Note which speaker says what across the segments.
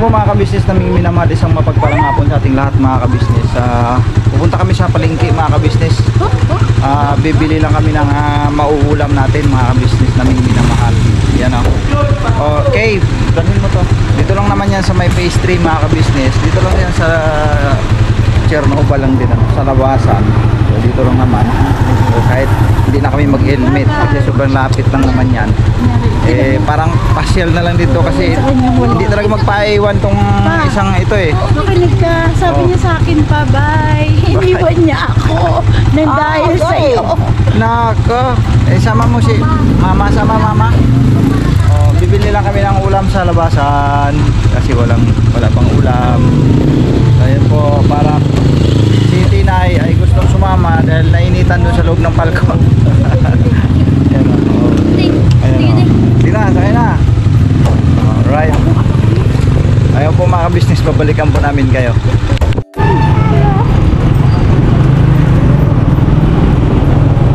Speaker 1: po mga kabisnes, naming minamahal, isang mapagpalang hapon sa ating lahat mga kabisnes. Pupunta kami sa palengke mga kabisnes. Bibili lang kami ng mauulam natin mga kabisnes, naming minamahal. Yan o. Okay, dalhin mo to. Dito lang naman yan sa may phase 3 mga kabisnes. Dito lang yan sa Chernobyl lang din, sa labasan. So dito lang naman. So, kahit hindi na kami mag-helmet kasi sobrang lapit lang naman yan. Parang pasyal na lang dito kasi hindi talaga magpaiwan tong isang ito
Speaker 2: Makinig ka, sabi niya sa akin pa, bye. Iniwan niya ako nang dahil sa'yo.
Speaker 1: Nako, sama mo si mama, sama mama. Bibili lang kami ng ulam sa labasan kasi wala pang ulam. Ayun po, para si Tinay ay gustong sumama dahil nainitan doon sa loob ng palko. Hindi na, sakay na. Alright. Ayaw po mga business, babalikan po namin kayo.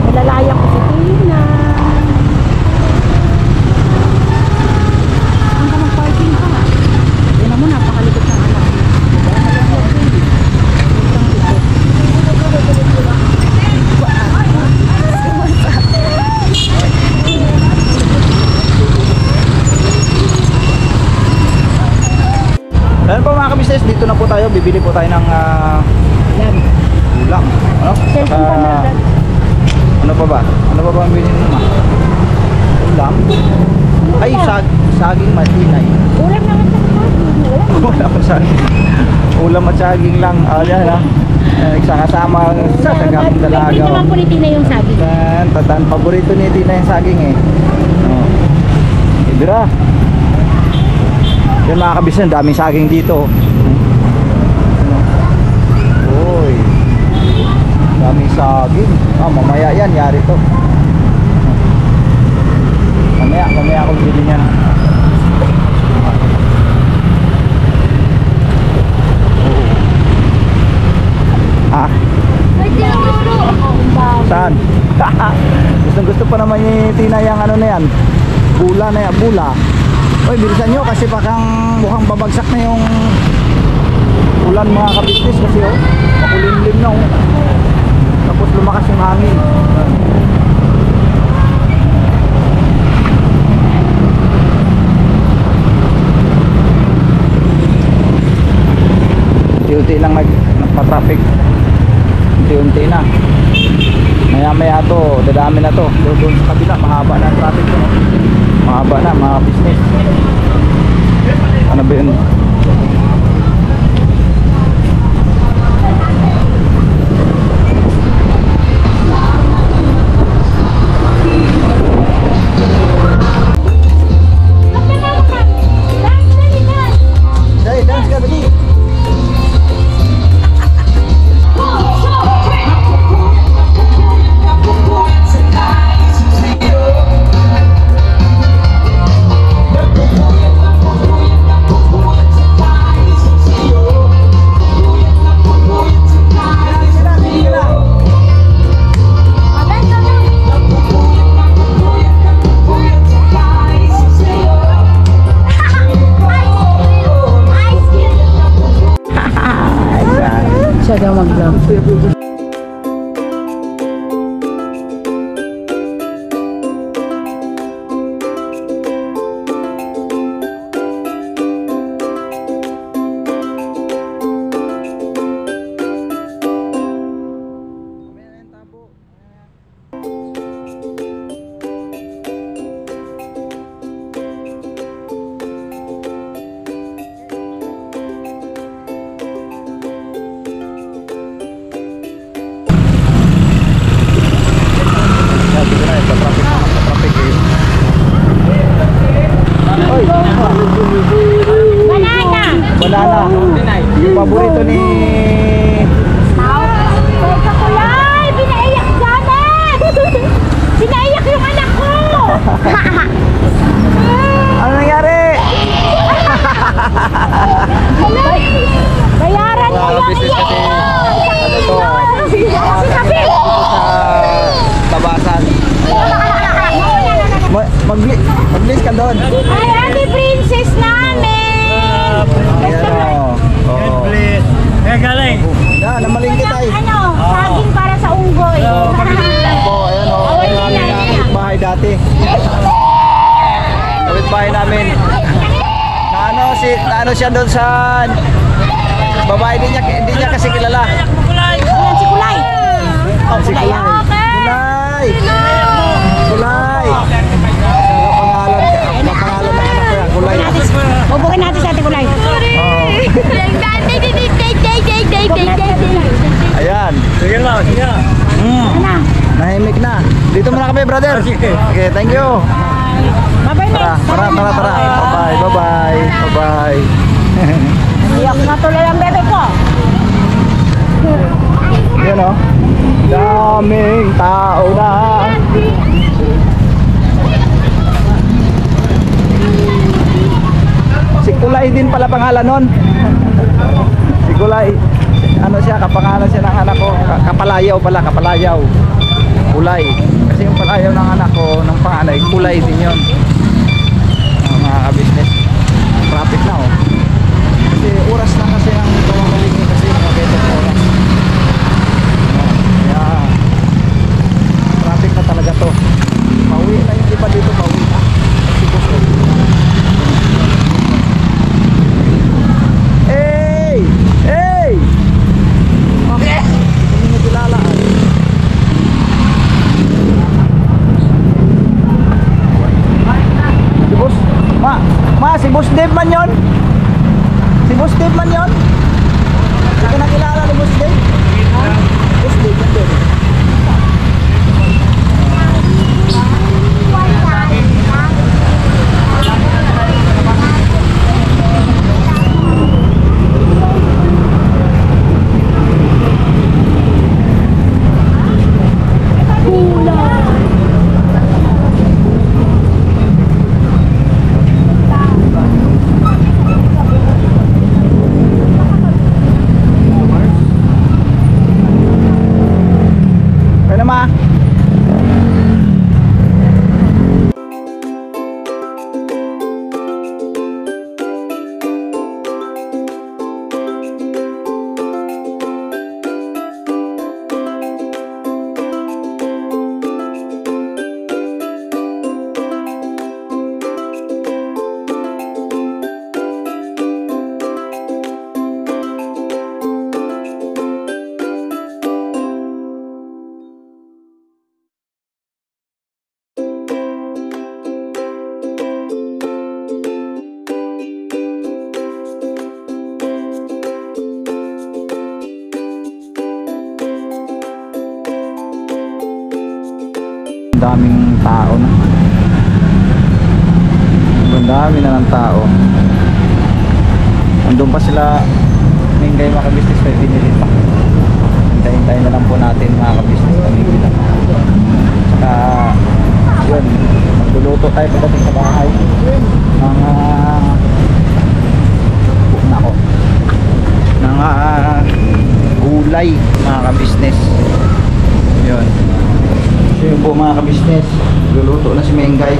Speaker 2: Malalaya ko si Tina. Ang ka ng parking ka. Yan mo, napakalikot ng anak.
Speaker 1: Ayan po mga kabisnes, dito na po tayo. Bibili po tayo ng ulam. Ano pa ba? Ano pa ba ang bilhin mo? Ulam? Ay, saging matinay.
Speaker 2: Ulam naman sa
Speaker 1: Ulam at saging. Ulam at saging lang. Ayan ha. Kasama sa sagang dalaga.
Speaker 2: Hindi naman po ni Tina yung saging.
Speaker 1: Tatan, paborito ni Tina yung saging Ibira. Yan mga kabisnes, daming saging dito. Uy, daming saging. Mamaya yan, yari to. Mamaya ako bili niyan. Saan? Gusto pa naman ni Tina yung ano na yan. Bula na yan, bula. Uy, bilisan nyo kasi pakang mukhang babagsak na yung ulan mga kabisnes kasi makulimlim na tapos lumakas yung hangin. Unti-unti lang nagpa-traffic. Unti-unti na. Maya-maya to, dadami na to. Doon sa kabila, mahaba na ang traffic to. Mahaba na mga business. Ano ba yun? Dance ka dali.
Speaker 2: Siya daw mag-vlog. Banana. Yung paborito ni Kulay! Pinaiyak namin! Pinaiyak yung anak ko!
Speaker 1: ano nangyari?
Speaker 2: Bayaran mo yung iyak ko!
Speaker 1: Sa tabasan. Mag-blitz ka doon.
Speaker 2: Ay, Ate Princess namin!
Speaker 1: Ayan o. Oo. Yan, namalingkit ay.
Speaker 2: Saging para sa unggoy.
Speaker 1: Opo, ayan o. Ayan ang kapitbahay dati. Kapitbahay namin. Na ano siya doon sa babae, hindi niya kasi kilala.
Speaker 2: Ayan si Kulay.
Speaker 1: Si Kulay. Kulay. Kulay. Ang pangalan ng anak ko yan, Kulay.
Speaker 2: Bubukin natin sa Ate Kulay.
Speaker 1: Ayan.
Speaker 3: Sige lang, sige lang.
Speaker 1: Nahimik na. Dito muna kami, brother. Okay, thank you.
Speaker 2: Bye-bye,
Speaker 1: Tara. Bye-bye. Bye-bye.
Speaker 2: Iyak na tuloy ang bebe ko.
Speaker 1: Yan o. Daming tao na. Si Kulay din pala pangalan nun. Si Kulay. Ano siya, kapangalan siya ng anak ko. Kapalayaw pala, Kapalayaw. Kulay. Kasi yung palayaw ng anak ko, ng panganay, Kulay din yun. Mga ka-business. Traffic na oh. Kasi oras na kasi ang pamamalingi kasi mga beto oras. Kaya traffic na talaga to. Pauwi na yung iba dito, pauwi na. Kasi gusto. Hey! Hey! Okay. Hindi mo dilalaan. Si Boss, si Boss Dave man yun? Si Boss Dave man yun? Hindi ka nakilala ni Boss Dave? Boss Dave, yan din. Kaya ma. Daming tao na. Ang dami na ng tao. Andun pa sila. Ngayon kayo mga ka-business may binili pa. Hintayin na lang po natin mga ka-business kami bilang. Saka yun, magluluto tayo pagdating sa bahay. Mga nako mga gulay mga ka-business. Yun. So yun po mga ka-business, luluto na si Mengay.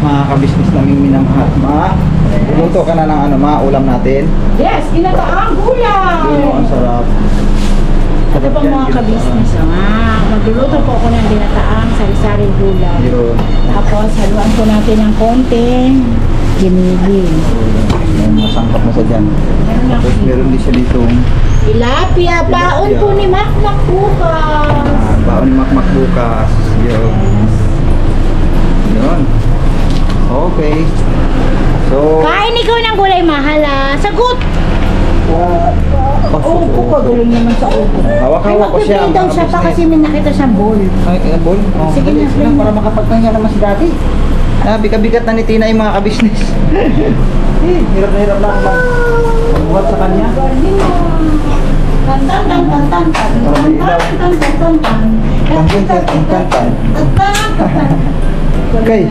Speaker 1: Mga ka-business naming minamahal. Luluto ka na ng ano, mga ulam natin.
Speaker 2: Yes, ginataang gulay.
Speaker 1: Yun, ang sarap.
Speaker 2: Ito po mga ka-business. Magluluto po ako ng ginataang sari-saring gulay.
Speaker 1: Yun.
Speaker 2: Tapos haluan po natin ng konting giniging.
Speaker 1: May mga sangkap na sa dyan. Tapos meron din siya dito.
Speaker 2: Tilapia, baon po ni Makmak bukas.
Speaker 1: Baon ni Makmak bukas. Yun. Yun. Okay. So,
Speaker 2: Kain ikaw ng gulay, mahal ah. Sagot! Upo ko, gulo naman sa upo.
Speaker 1: hawak-hawak ko siya.
Speaker 2: Ay, daw siya pa kasi may nakita siyang bowl.
Speaker 1: Ay, bol. Oh,
Speaker 2: Sige na,
Speaker 1: sige na, para makapagpahinga naman si Daddy. Bigat-bigat na ni Tina yung mga ka-business. Hirap na hirap lang buhat sa kanya. Okay.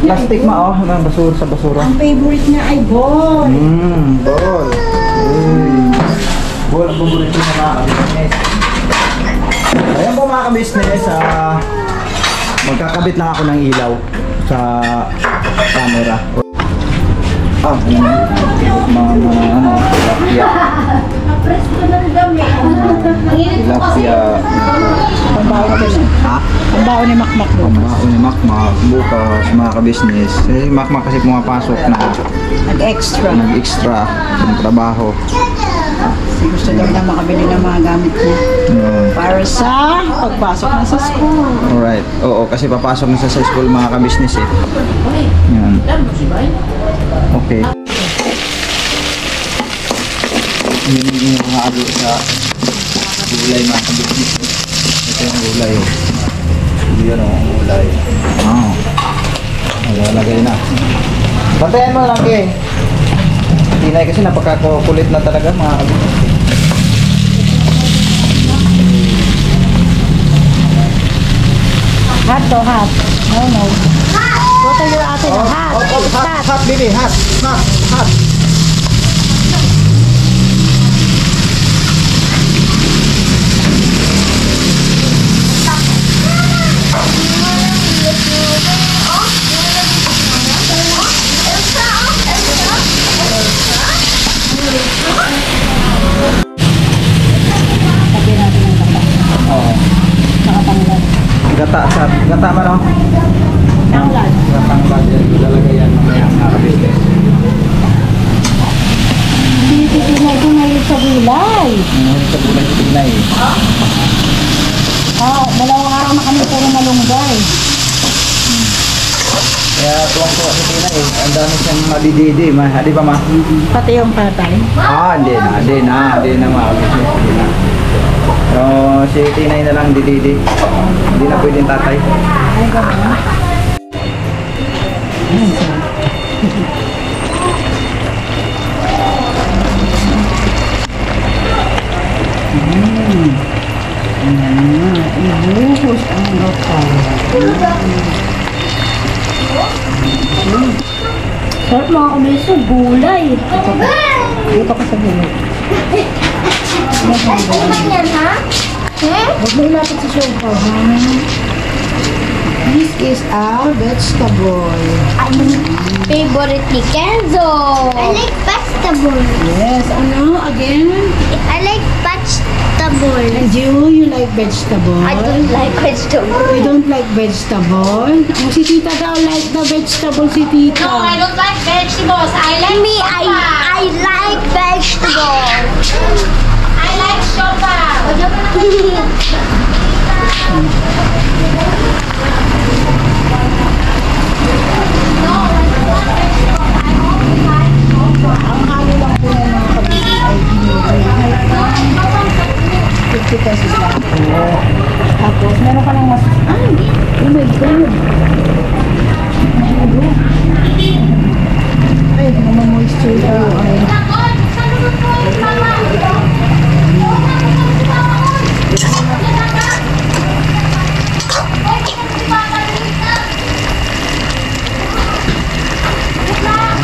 Speaker 1: Plastic ma oh, ng basura sa basura.
Speaker 2: Ang favorite niya ay ball.
Speaker 1: Ball. Ball ang paborito ng mga ka-business. Ayan po mga ka-business, magkakabit lang ako ng ilaw sa camera. ano, tilapia.
Speaker 2: Presto ng dami.
Speaker 1: Tilapia.
Speaker 2: Pambaon na din.
Speaker 1: Ha?
Speaker 2: Pambaon ni Makmak mo.
Speaker 1: Pambaon ni Makmak bukas mga ka-business. Eh, Makmak kasi pumapasok na
Speaker 2: Nag-extra.
Speaker 1: nag-extra ng trabaho.
Speaker 2: Kasi gusto daw na makabili ng mga gamit niya.
Speaker 1: Yun.
Speaker 2: Para sa pagpasok na sa school.
Speaker 1: Alright. Oo, kasi papasok na sa school mga ka-business eh. Yan. Okay. Yun yung mga alo sa gulay mga ka-business eh. Ito yung gulay oh. Yan oh, ang gulay. Ah. Nalalagay na. Bantayan mo lang kay. Tinay kasi napakakulit na talaga mga ka-business.
Speaker 2: Hot to hot. No. Go to your ate na hot.
Speaker 1: Hot, baby, hot.
Speaker 2: Lagyan natin ng gata.
Speaker 1: Oo.
Speaker 2: Nakatanggal.
Speaker 1: Gata man oh.
Speaker 2: Tanggal.
Speaker 1: Gatang yan, ilalagay yan mamaya mga ka-business.
Speaker 2: Tinitinay ko ngayon sa gulay.
Speaker 1: Sa gulay si Tinay.
Speaker 2: Dalawang araw na kami puro malunggay.
Speaker 1: Kaya tuwang-tuwa si Tinay. Ang dami siyang madididi, di ba ma?
Speaker 2: Pati yung patay.
Speaker 1: Hindi na mga ka-business. Hindi na. So, si Tinay na lang dididi. Hindi na pwedeng tatay.
Speaker 2: Ay, gano'n. Ibuhos ang gata. Sarap mga kabeso, gulay. Dito ka sa gulay. Huwag mo ilapit sa sofa, ha? This is our vegetable.
Speaker 3: Favorite ni Kenzo. I like vegetable.
Speaker 2: Yes, ano? Again?
Speaker 3: I like vegetable.
Speaker 2: And you like vegetable?
Speaker 3: I don't like vegetable.
Speaker 2: You don't like vegetable? Oh, si tita daw like the vegetable, si tita.
Speaker 4: No, I don't like vegetables. I like
Speaker 3: Me, I like vegetable.
Speaker 4: I like sopa.
Speaker 2: Ang halo lang po ng mga kabili ay binigay. 50 pesos lang po. Tapos, meron ka lang mas... Ay! Oh my God! Ay, namamoisture tayo. Ay.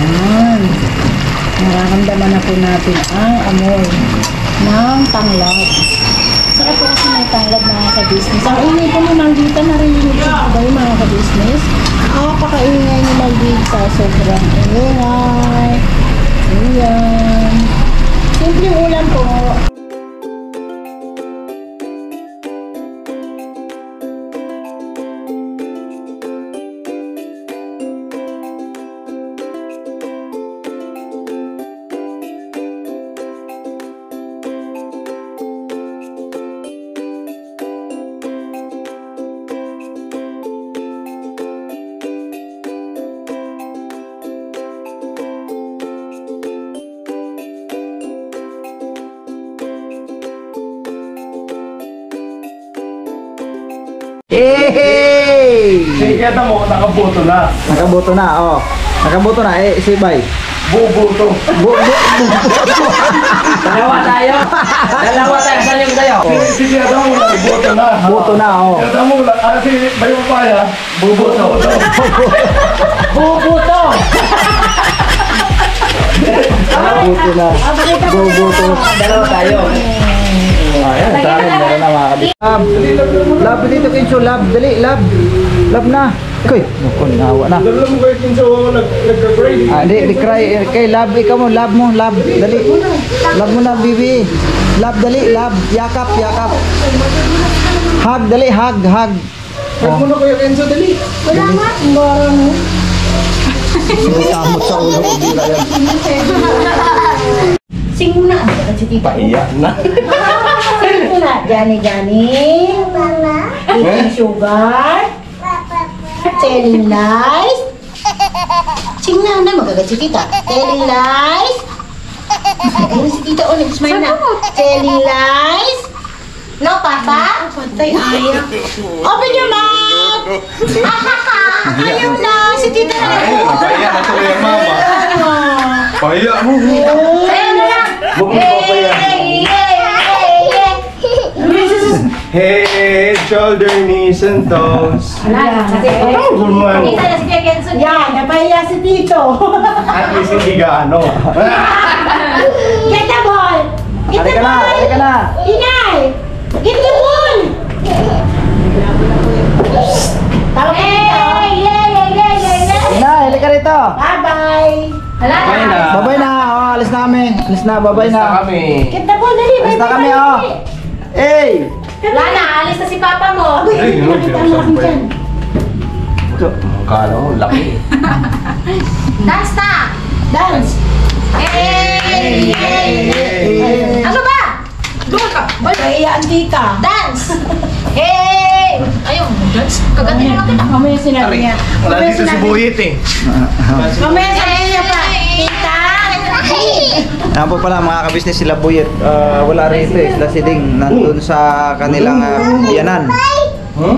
Speaker 2: Ayan. Nararamdaman na po natin ang amoy ng tanglad. Sarap po kasi ng tanglad mga ka-business. Ang ingay po ni Maldita, narinig ko po ba yung mga ka-business? Napakaingay ni Maldita. Sobrang ingay. Ayan. Simpleng ulam po.
Speaker 1: Hey!
Speaker 5: Sige mo, nakaboto na.
Speaker 1: Nakaboto na, oh. Nakaboto na, eh, si Bay.
Speaker 5: Buboto.
Speaker 6: Dalawa tayo. Saan yung tayo?
Speaker 5: Sige mo, nakaboto na.
Speaker 1: Boto na, oh.
Speaker 5: Sige mo, ano si Bayo Paya? Buboto.
Speaker 6: Bubuto!
Speaker 1: Boto na. Boto.
Speaker 6: Dalawa tayo.
Speaker 1: Ayan, sa akin, meron na mga kabit. Lab, dito Kenzo, lab. Dali, lab. Love na. Koy, naku, nawa na.
Speaker 5: Dala mo kayo kinsa mo nagka-cry.
Speaker 1: Di cry. Kay love, ikaw mo, love mo, love. Dali. Love mo na, baby. Love, dali, love. Yakap, yakap. Hug, dali, hug, hug.
Speaker 5: Huwag mo na kayo kinsa dali.
Speaker 2: Wala nga. Ngoro mo.
Speaker 1: Kamot sa ulo ko, bira yan.
Speaker 2: Sing mo na. Si tita.
Speaker 5: Paiyak na.
Speaker 2: Sing mo na. Johnny, Johnny. Eating sugar. Telling lies. Sing na magagat si tita. Telling lies. Ayun si tita ulit. Smile na. Telling lies. No, Papa? Patay, ayaw. Open your mouth! Ayaw na! Si tita na
Speaker 5: Paiyak na tuloy ang mama. Paiyak mo.
Speaker 2: Ayaw na lang!
Speaker 5: Huwag mo papayak. Head, shoulder, knees, and toes.
Speaker 2: Wala.
Speaker 5: Tawag mo ano.
Speaker 4: Kita na si Kuya Kenzo.
Speaker 2: Yan, napahiya si Tito.
Speaker 5: At least hindi ka ano.
Speaker 2: Get the ball! Get the
Speaker 1: Halika na,
Speaker 2: ball!
Speaker 1: halika na.
Speaker 2: Inay! Get the ball! Tawag ka dito.
Speaker 1: Na, halika rito.
Speaker 2: Bye-bye!
Speaker 4: Wala na.
Speaker 5: Bye na.
Speaker 1: Babay na, oh, alis na kami. Alis na, babay
Speaker 5: Basta
Speaker 1: na.
Speaker 5: kami.
Speaker 2: Get the ball, dali!
Speaker 1: Alis na kami, oh. Hey!
Speaker 4: Wala na. Alis na si Papa mo.
Speaker 2: Uy,
Speaker 5: Ay, yun,
Speaker 2: nakita mo aking dyan.
Speaker 5: Kala mo, laki.
Speaker 4: Dance na.
Speaker 2: Dance!
Speaker 4: Hey! Ano ba? Doon ka.
Speaker 2: Nahiya ang tita.
Speaker 4: Dance! Hey! Ayaw mo dance? Kagati na lang kita.
Speaker 2: Mamaya sinabi niya.
Speaker 5: Wala
Speaker 2: Mamaya
Speaker 5: dito si
Speaker 2: sinabi-
Speaker 5: Buyit eh.
Speaker 2: Mamaya sabi niya pa. Tita!
Speaker 1: Yan po pala mga kabisnes sila Buyet. Wala rito eh. Sila si Ding nandun sa kanilang biyanan.
Speaker 5: Huh?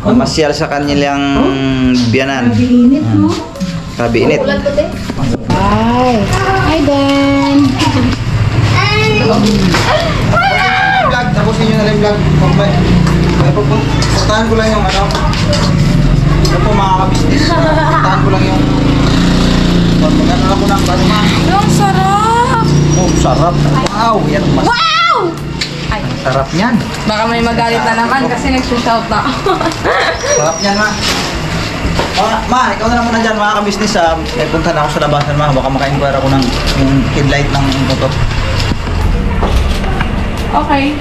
Speaker 1: Masyal sa kanilang biyanan.
Speaker 2: Init mo.
Speaker 1: Sabi init.
Speaker 4: Ulan ko din.
Speaker 2: Hi! Hi, Dan!
Speaker 1: Vlog, tapusin nyo na lang vlog. Puntahan ko lang yung ano. Ito po mga kabisnes. Puntahan ko lang yung magano lang ko ng kalma.
Speaker 4: Ang sarap!
Speaker 1: Oh, sarap. Wow, yan ang mas.
Speaker 4: Wow! Ay,
Speaker 1: Sarap niyan.
Speaker 4: baka may magalit na naman kasi nagsushout na ako.
Speaker 1: Sarap niyan, ma. Ma, ikaw na lang muna dyan, mga kabisnes. May punta na ako sa labasan, ma. Baka maka-inquire ako ng yung headlight ng motor.
Speaker 4: Okay.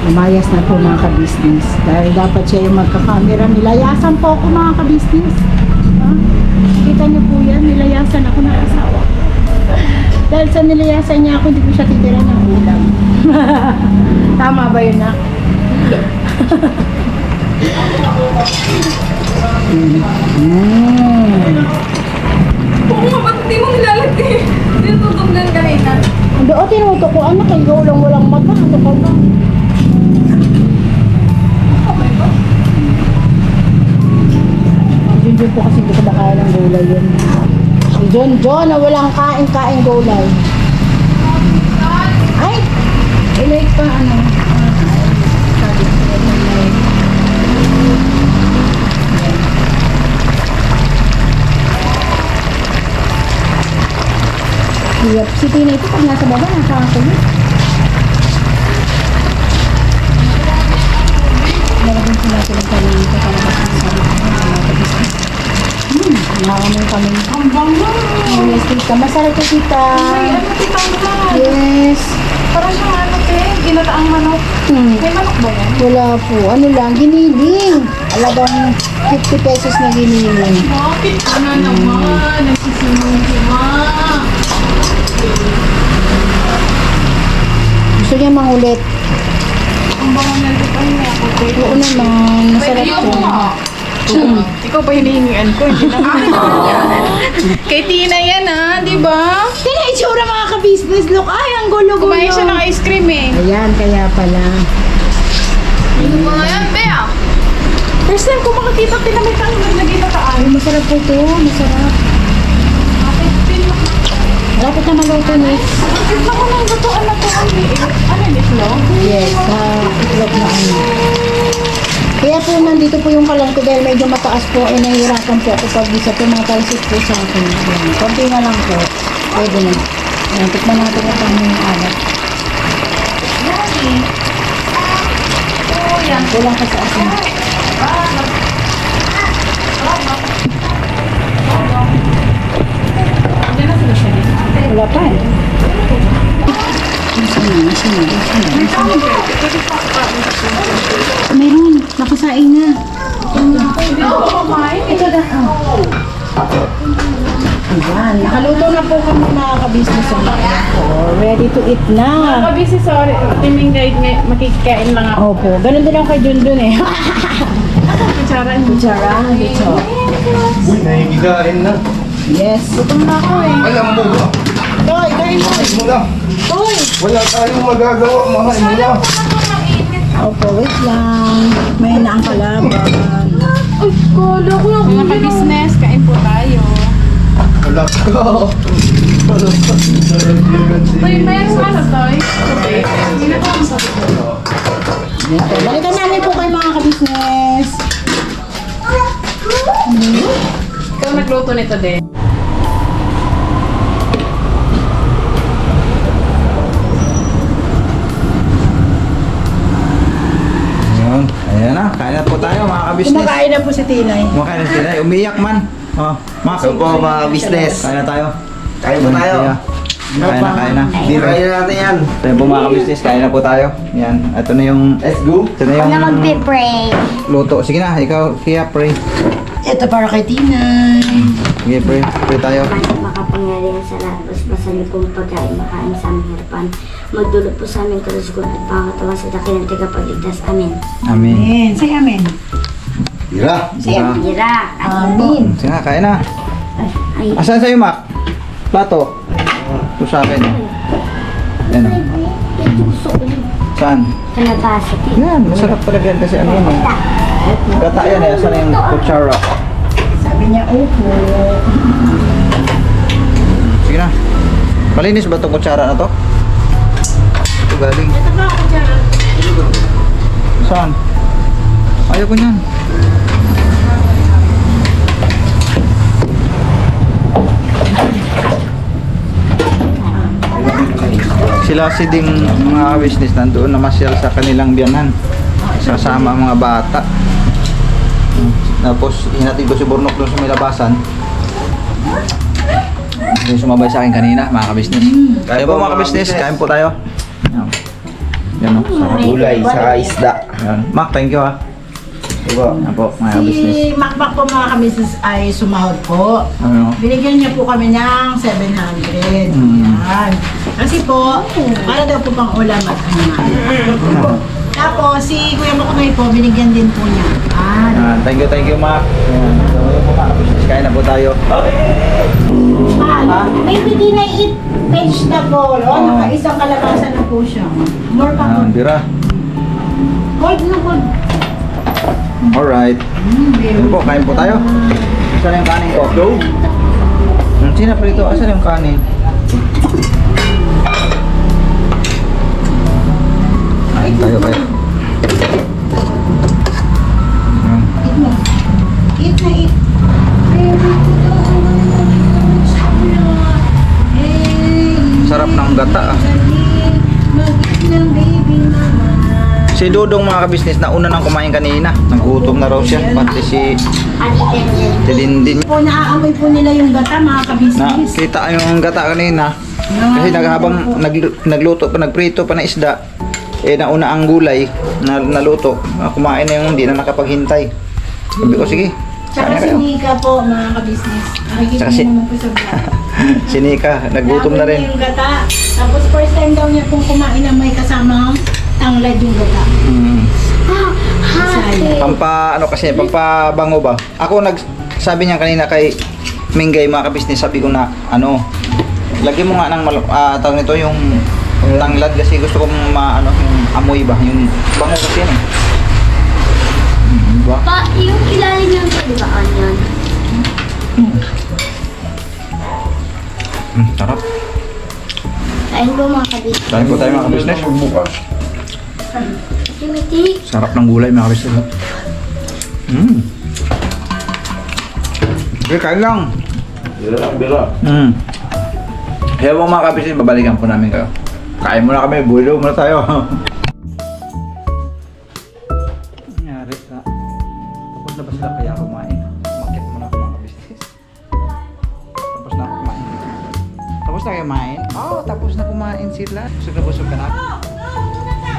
Speaker 2: Lumayas na po mga ka-business. Dahil dapat siya yung magka-camera. Nilayasan po ako mga ka-business. Ha? Kita niyo po yan, nilayasan ako ng asawa. Dahil sa nilayasan niya ako, hindi ko siya titira ng ulam. Tama ba yun na?
Speaker 4: Oo, ba't hindi mo nilalagay? Tinutugnan kanina.
Speaker 2: Hindi o, tinutukuan na kayo walang mata. Ano ka ba? Yun po kasi hindi ko makaya ng gulay yun. Si John na walang kain gulay. Ay! Ilike pa ano. Sabi ko ilike. Yep, si Tina ito pag nasa baba, nakakakulit. Nalagyan ko natin ang kami sa kalabas ng sabi ko. Nakakamay kami. Ang bango! Yes, tita. Masarap ko, tita. Yes.
Speaker 4: Parang siyang ano, ginataang manok. May manok ba yan?
Speaker 2: Wala po. Ano lang, giniling. Alagang 50 pesos na giniling.
Speaker 4: Bakit ka na naman? Nagsisimong si Ma.
Speaker 2: Gusto niya mangulit.
Speaker 4: Ang bango na ito pa niya ako.
Speaker 2: Oo naman. Masarap
Speaker 4: Pwede
Speaker 2: ko.
Speaker 4: mo nga. Ikaw ba hinihingian ko? Hindi na Kay Tina yan di ba?
Speaker 2: Tina, itsura mga ka-business. Look, ay, ang gulo-gulo.
Speaker 4: Kumain siya ng ice cream eh.
Speaker 2: Ayan, kaya pala.
Speaker 4: Ano ba nga yan, Bea? First time ko makakita pinamit ang nagitataan.
Speaker 2: Ay, masarap po ito. Masarap. Malapit na maluto ni.
Speaker 4: Tignan ko ng lutuan na to. Ano yung itlog?
Speaker 2: Yes, sa itlog na ano. Kaya po nandito po yung kalan ko dahil medyo mataas po. Nahihirapan po ako pag isa po mga talsik po sa akin. Ayan. Konti na lang po. Pwede na. Ayan, tikman natin ang yung alat.
Speaker 4: Yan. Oo, yan.
Speaker 2: Kulang pa sa asin.
Speaker 4: Diyan na sila siya.
Speaker 2: Wala pa eh. Meron. Nakasain na. Ito na. Ayan. Nakaluto na po kami mga kabisnes. Ready to eat na.
Speaker 4: Kabisi, sorry. Timing guide, makikain lang ako.
Speaker 2: Opo. Ganun din ako kay Jundun eh.
Speaker 4: Kutsara.
Speaker 2: Kutsara. Dito.
Speaker 5: Uy, nahigigain na.
Speaker 2: Yes.
Speaker 4: Gutom na ako eh.
Speaker 5: Alam mo ba?
Speaker 2: Toy, kain mo.
Speaker 5: Kain mo na.
Speaker 2: Toy.
Speaker 5: Wala tayong magagawa. Mahal mo na.
Speaker 2: Opo, wait lang. May na ang kalaban.
Speaker 4: Ay, kala ko lang. Mga ka-business, kain po tayo.
Speaker 5: Wala ka.
Speaker 4: Toy, mayroon ka na, Toy? Okay. Hindi na ako sa
Speaker 2: Dito. Balikan namin po kayo mga kabisnes.
Speaker 4: Ikaw nagluto nito din.
Speaker 1: Ayun. Ayan na. Kain na po tayo mga kabisnes.
Speaker 2: Kumakain na po si Tinay.
Speaker 1: Kumakain na sila. Umiyak man. Oh, Mac.
Speaker 6: So po mga business.
Speaker 1: Kain na tayo.
Speaker 6: Kain po tayo.
Speaker 1: Kain na.
Speaker 6: Kain na natin yan.
Speaker 1: Tayo po mga kabisnes. Kain na po tayo. Yan. Ito na yung...
Speaker 6: Let's go.
Speaker 1: Ito na yung
Speaker 3: Wala magpipray.
Speaker 1: luto. Sige na. Ikaw, Kia, pray.
Speaker 2: Ito para kay Tinay.
Speaker 1: Sige, pray. Pray tayo.
Speaker 3: Makapangyarihan sa lahat, basbasan kong pagkain, makain sa aming harapan. Magdulot po sa aming kalusugan at pangatawan sa dakilang tagapagligtas. Amen.
Speaker 1: Amen.
Speaker 2: Amen. Say amen.
Speaker 5: Tira.
Speaker 1: Sige.
Speaker 3: Tira.
Speaker 2: Amen.
Speaker 1: Sige na. Kain na.
Speaker 3: Ay,
Speaker 1: Asan sa'yo, Mac? Plato. Ito sa akin. Yan. Saan?
Speaker 3: kalabasa.
Speaker 1: Yan. Masarap talaga yan kasi ano yan eh. Gata yan eh. Asan yung kutsara?
Speaker 2: Sabi niya, opo.
Speaker 1: Sige na. Malinis ba itong kutsara na to? Ito galing.
Speaker 2: Ito ba ako dyan?
Speaker 1: Saan? Ayaw ko niyan. Sila si ding mga business nandoon na masyal sa kanilang biyanan. Sasama ang mga bata. Tapos hinatid ko si Bornok doon sa may labasan. Yung sumabay sa akin kanina, mga ka-business. Kaya po mga ka-business, kain po tayo. Yan o, sarap.
Speaker 6: Gulay sa isda.
Speaker 1: Yan. Mac, thank you ha.
Speaker 6: Diba?
Speaker 1: Yan po, mga ka-business.
Speaker 2: Si Macmac po mga kabisnes ay sumahod po.
Speaker 1: Ano?
Speaker 2: Binigyan niya po kami ng 700.
Speaker 1: Mm.
Speaker 2: Yan. Kasi po, para daw po pang ulam at ano. Tapos si Kuya Maknoy po, binigyan din po niya.
Speaker 1: Yan. Thank you, Mac. Yan. So, yun po mga ka-business, kain na po tayo.
Speaker 2: Maybe di na eat vegetable. O,
Speaker 1: Oo.
Speaker 2: naka-isang kalabasan na po siya. More pa po.
Speaker 1: Yan, bira.
Speaker 2: Hold na hold.
Speaker 1: Alright. Yan po, kain po tayo. Saan yung kanin ko? Go! Sina pa rito? Asan yung kanin? Kain tayo kayo. Yan.
Speaker 2: Eat na eat.
Speaker 1: Sarap ng gata ah. Si Dodong mga kabisnes na una nang kumain kanina. Nagutom na raw siya. Pati si Dindin.
Speaker 2: Po, naaamoy po nila yung gata mga
Speaker 1: Na
Speaker 2: kabisnes.
Speaker 1: kita yung gata kanina. Kasi habang nagluto pa, nagprito pa na isda. Eh nauna ang gulay na naluto. Kumain na yung hindi na nakapaghintay. Sabi ko sige.
Speaker 2: Tsaka
Speaker 1: Kain na
Speaker 2: si
Speaker 1: kayo.
Speaker 2: Nika po mga kabisnes. Nakikita
Speaker 1: Tsaka
Speaker 2: niyo naman po sa vlog.
Speaker 1: Si Nika, nagutom na
Speaker 2: Naamoy
Speaker 1: rin.
Speaker 2: niya yung gata. Tapos first time daw niya pong kumain na may kasamang tanglad yung gata. Sayang.
Speaker 1: Pampa ano kasi, pampabango ba? Ako sabi niya kanina kay Minggay mga kabisnes, sabi ko na ano, lagyan mo nga ng tawag nito yung tanglad kasi gusto kong maano yung amoy ba, yung bango kasi yan eh. Diba?
Speaker 3: Pa, yung ilalim ng di ba onion?
Speaker 1: Sarap.
Speaker 3: Kain po mga kabit.
Speaker 1: Kain po tayo mga kabisnes.
Speaker 3: Timothy.
Speaker 1: Sarap ng gulay mga kabisnes. Okay, kain lang.
Speaker 5: Bira.
Speaker 1: Kaya po mga kabisnes, babalikan po namin kayo. Kain muna kami, bulo muna tayo. Busog ka na?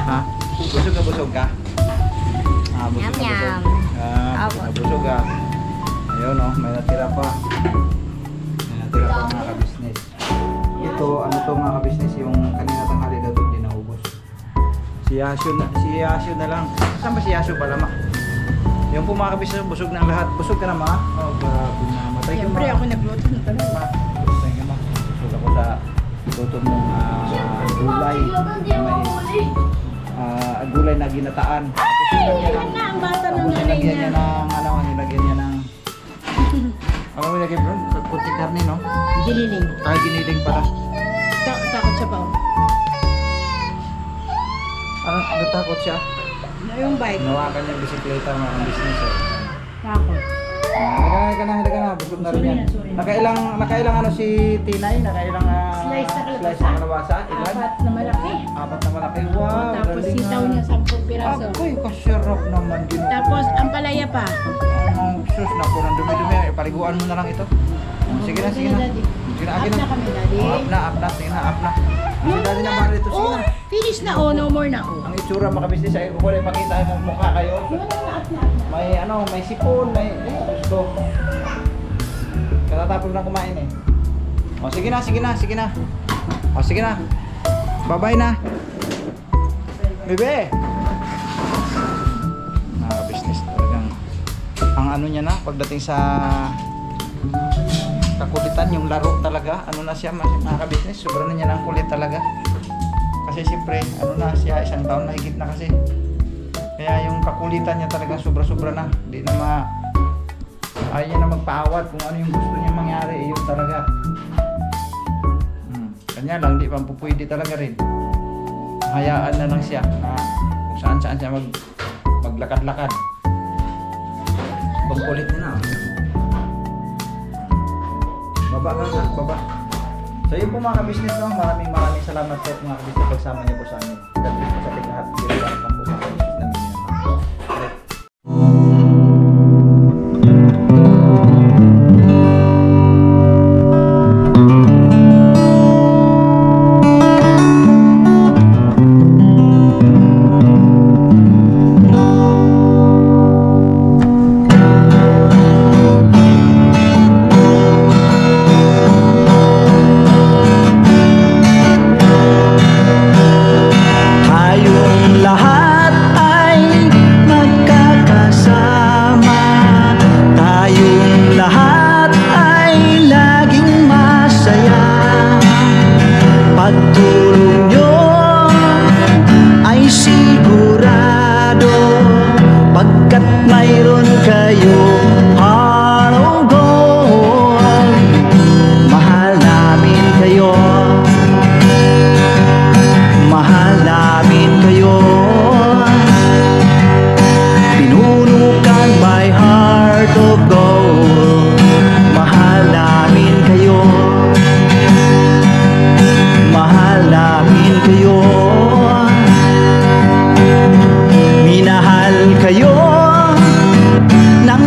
Speaker 1: Ha? Busog ka? Ah, busog na
Speaker 3: Yum,
Speaker 1: busog.
Speaker 3: yum.
Speaker 1: Ah, busog ka. Ayun oh, may natira pa. May natira pa mga ka-business. Ito, ano to mga ka-business, yung kanina tanghali daw doon din naubos. Si Yasio na lang. Saan ba si Yasio pala ma? Yung po mga ka-business, busog na ang lahat. Busog ka na ma? Oh, grabe na. Matay ka
Speaker 4: Siyempre
Speaker 1: ma.
Speaker 4: ako nagluto ng talaga.
Speaker 1: Ma, busog ka ma. Busog ako sa luto mong gulay. May gulay na ginataan.
Speaker 2: Ayan na ang bata ng
Speaker 1: Tapos
Speaker 2: nanay
Speaker 1: nilagyan niya
Speaker 2: niya.
Speaker 1: ng ano, nilagyan niya ng ano mo nilagyan bro? Puting karne no?
Speaker 2: Gililing.
Speaker 1: Ay giniling pala.
Speaker 2: Takot siya ba?
Speaker 1: Ano, natakot siya?
Speaker 2: Yung bike.
Speaker 1: Nawakan niya yung bisikleta mga business eh.
Speaker 2: Takot.
Speaker 1: Halika na, busog na rin yan.
Speaker 2: Sorry na.
Speaker 1: Nakailang ano si Tinay? Nakailang
Speaker 2: Slice na kalabasa.
Speaker 1: slice na kalabasa? Ilan?
Speaker 2: 4 na malaki.
Speaker 1: 4 na malaki. Wow!
Speaker 2: Tapos
Speaker 1: galing
Speaker 2: sitaw
Speaker 1: na.
Speaker 2: niya 10 piraso.
Speaker 1: Ako'y kasarap naman din.
Speaker 2: Tapos ang palaya pa.
Speaker 1: Sus, naku, ng dumi-dumi. Pariguan mo na lang ito. Sige na. Sige na,
Speaker 2: Up
Speaker 1: akin
Speaker 2: na
Speaker 1: na.
Speaker 2: kami, Daddy.
Speaker 1: Up na. Sige na. Sige daddy na mahal ito. Sige
Speaker 2: Oh,
Speaker 1: na.
Speaker 2: finish na oh. No more na oh.
Speaker 1: Ang itsura mga business ay kulay makita mo mukha kayo. May sipon, may gusto. Katatapos na kumain eh. O sige na. O sige na. Bye-bye na. Bebe. Mga business talagang ang ano niya na pagdating sa kakulitan yung laro talaga. Ano na siya mga ka-business, sobrang na niya ng kulit talaga. Kasi siyempre, ano na siya, 1 taon na higit na kasi. Kaya yung kakulitan niya talaga sobra-sobra na. Hindi na ayaw niya na magpaawat kung ano yung gusto niya mangyari. Yun talaga. Kanya lang, di pa pupwede talaga rin. Hayaan na lang siya na kung saan-saan siya maglakad-lakad. Pagkulit niya na. Baba lang, baba. So yun po mga ka-business, no? Maraming salamat po mga ka-business pagsama niyo po sa amin. God bless po sa ating lahat. Dito lang po mga ka-business namin yun.
Speaker 7: Tayong lahat ay magkakasama. Tayong lahat ay laging masaya. Pagtulong nyo ay sigurado, pagkat mayroon kayo heart of gold. Mahal namin kayo. Mahal namin kayo. Pinunukan by heart of gold. Mahal namin kayo. Mahal namin kayo. Minahal kayo ng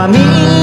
Speaker 7: pamilya